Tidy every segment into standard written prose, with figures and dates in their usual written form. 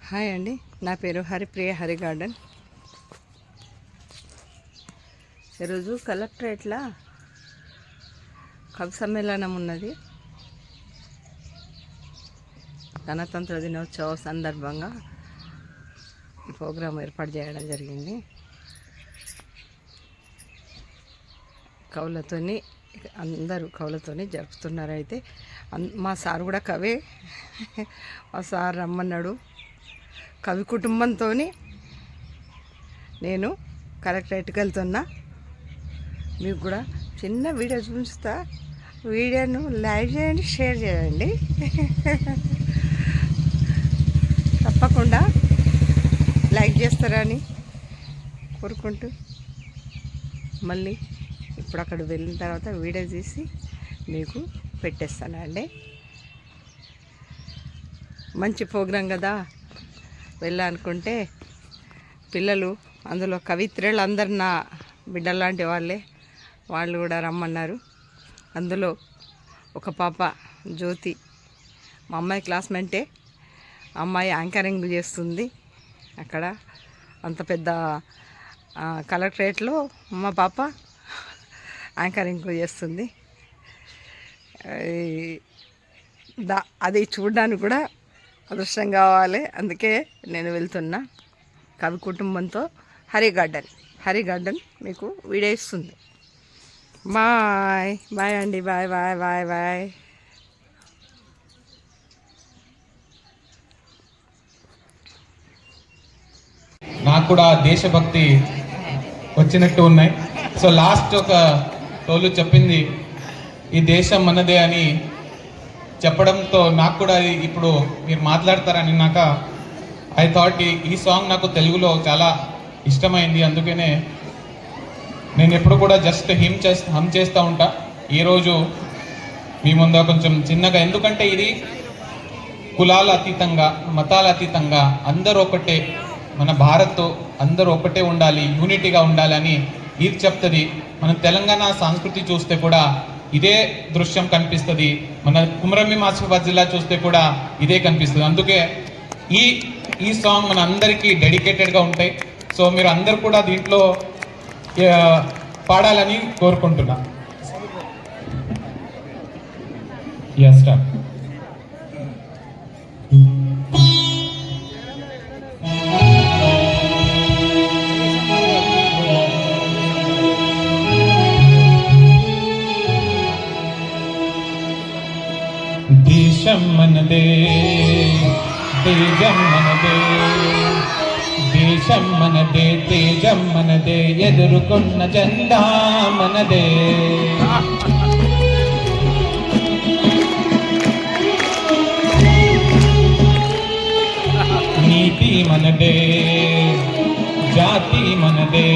Hi అండి, నా పేరు హరిప్రియ హరి గార్డెన్. ఈరోజు కలెక్టరేట్లో కవి సమ్మేళనం ఉన్నది. గణతంత్ర దినోత్సవ సందర్భంగా ఈ ప్రోగ్రాం ఏర్పాటు చేయడం జరిగింది. కవులతోని అందరూ కవులతోని జరుపుతున్నారు. అయితే మా సార్ కూడా కవే. మా సార్ రమ్మన్నాడు. కవి కుటుంబంతో నేను కలెక్టరేట్కి వెళ్తున్నా. మీకు కూడా చిన్న వీడియో చూపిస్తా. వీడియోను లైక్ చేయండి, షేర్ చేయండి. తప్పకుండా లైక్ చేస్తారని కోరుకుంటూ మళ్ళీ ఇప్పుడు అక్కడ వెళ్ళిన తర్వాత వీడియో తీసి మీకు పెట్టేస్తానండి. మంచి ప్రోగ్రాం కదా, వెళ్ళాలనుకుంటే పిల్లలు అందులో కవిత్రులు అందరు నా బిడ్డలాంటి వాళ్ళే, వాళ్ళు కూడా రమ్మన్నారు. అందులో ఒక పాప జ్యోతి, మా అమ్మాయి క్లాస్మేటే. అమ్మాయి యాంకరింగ్ చేస్తుంది అక్కడ. అంత పెద్ద కలెక్టరేట్లో మా పాప యాంకరింగ్ చేస్తుంది. అది చూడడానికి కూడా అదృష్టం కావాలి. అందుకే నేను వెళ్తున్నా కవి కుటుంబంతో. హరి గార్డెన్ మీకు వీడియో ఇస్తుంది. బాయ్ బాయ్ అండి, బాయ్ బాయ్ బాయ్ బాయ్. నాకు కూడా దేశభక్తి వచ్చినట్టు ఉన్నాయి. సో లాస్ట్ ఒక తోలు చెప్పింది ఈ దేశం మనదే అని చెప్పడంతో నాకు కూడా ఇప్పుడు మీరు మాట్లాడతారని నాకు ఐ థాట్ ఈ సాంగ్ నాకు తెలుగులో చాలా ఇష్టమైంది. అందుకనే నేను ఎప్పుడు కూడా జస్ట్ హమ్ చేస్తూ ఉంటా. ఈరోజు మీ ముందు కొంచెం చిన్నగా, ఎందుకంటే ఇది కులాల అతీతంగా, మతాల అతీతంగా అందరూ ఒకటే, మన భారత్ అందరూ ఒకటే ఉండాలి, యూనిటీగా ఉండాలని ఇది చెప్తుంది. మన తెలంగాణ సంస్కృతి చూస్తే కూడా ఇదే దృశ్యం కనిపిస్తుంది. మన కుమరంభీం ఆసిఫాబాద్ జిల్లా చూస్తే కూడా ఇదే కనిపిస్తుంది. అందుకే ఈ సాంగ్ మన అందరికీ డెడికేటెడ్గా ఉంటాయి. సో మీరు అందరు కూడా దీంట్లో పాడాలని కోరుకుంటున్నా. స్టార్ట్. దేశం మనదే, తేజం మనదే, దేశం మనదే, తేజం మనదే, ఎదుర్కొన్న జెండా మనదే. నీతి మనదే, జాతి మనదే,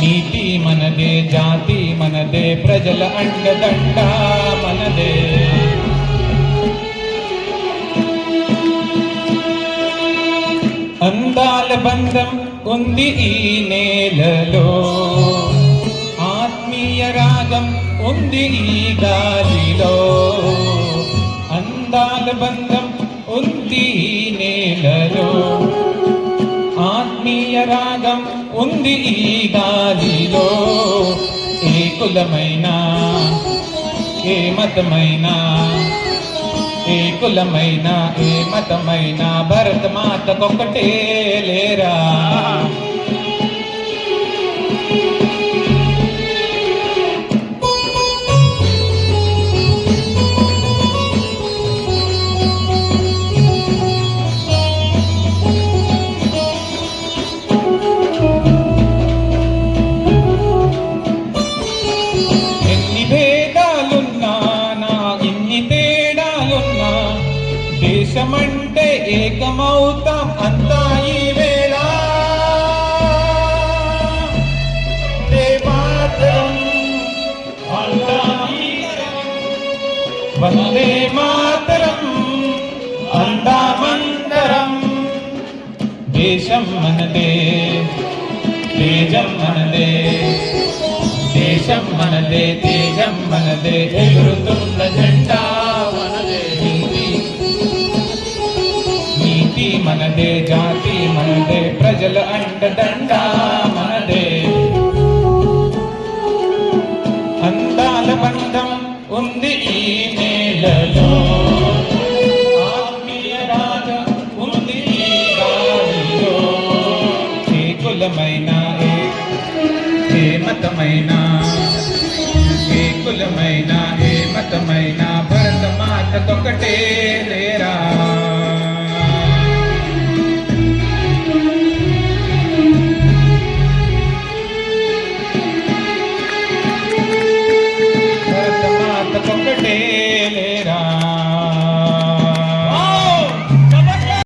నీతి మనదే, జాతి మనదే, ప్రజల అండదండ మనదే. అందాల బంధం ఉంది ఈ నేలలో, ఆత్మీయ రాగం ఉంది ఈ గాలిలో. అందాల బంధం ఉంది ఈ నేలలో, ఆత్మీయ రాగం ఉంది ఈ గాలిలో. ఏ కులమైనా, ఏ మతమైనా, ఏ కులమైనా, ఏ మతమైనా, భరత మాతకొక్కటే లేరా. ఎన్ని భేదాలున్నా, నా ఇన్ని తేడాలున్నా, దేశమంటే ఏకమవుతాం అంతా ఈ వేళ. వందే మాతరం అందామంతరం. దేశం మనదే, తేజం మనదే, దేశం మనదే, తేజం మనదే, ఎగురుతున్న జెండా మనదే. నీతి మనదే, జాతి మనదే, ప్రజల అండదండ మనదే. అందాల బంధం ఉంది ఈ నేలలో, ఆత్మీయ రాగం ఉంది ఈ గాలిలో. ఏ కులమైనా ఏ మతమైనా, ఏ కులమైనా ఏ మతమైనా, భరత మాతకొకటే